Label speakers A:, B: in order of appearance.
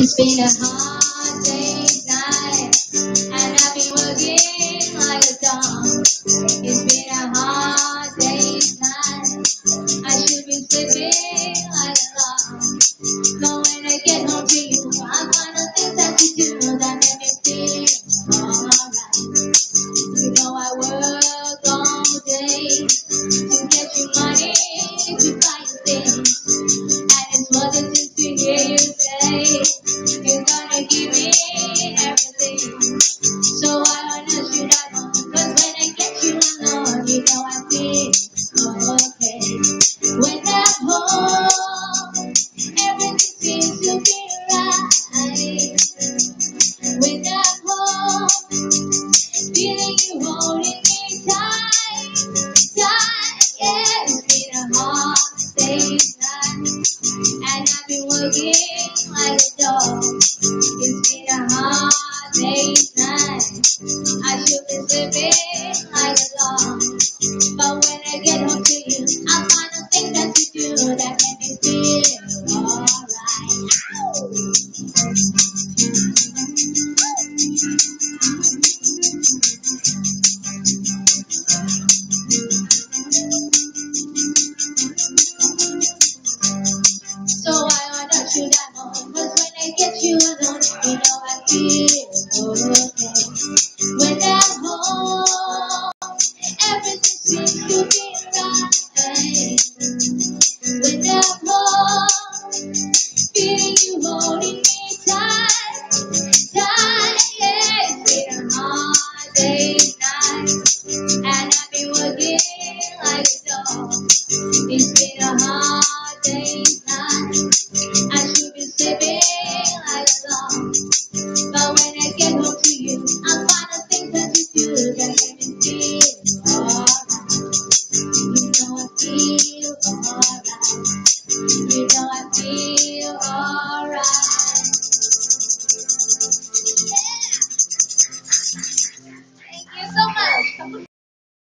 A: It's been a hard day's night, and I've been working like a dog. It's been a hard day's night, I should be sleeping like a log. But when I get home to you, I find the things that you do that make me feel alright. You know I work all day to get you money to buy your things, and it's more than just to hear you say you're gonna give me everything. So why on earth should I know? 'Cause when I get you alone, you know I feel okay. When I'm home, everything seems to be right. When I'm home, feeling you holding me tight, tight. Yeah, it's been a hard day's night, and I've been working like a dog. It's been a hard day's night, I should be sleeping like a log. But when I get home to you, I find the things that you do that make me feel alright. So why on earth should I know? 'Cause when I get you alone, you know I feel okay. When I'm home, everything seems to be right. When I'm home, feeling you holding me tight, tight. Yeah, it's been a hard day's night, and I've been working like a dog. It's been a hard day's night, I should be sleeping like a log. But when I get home to you, I find the things that you do that make me feel alright. You know I feel alright.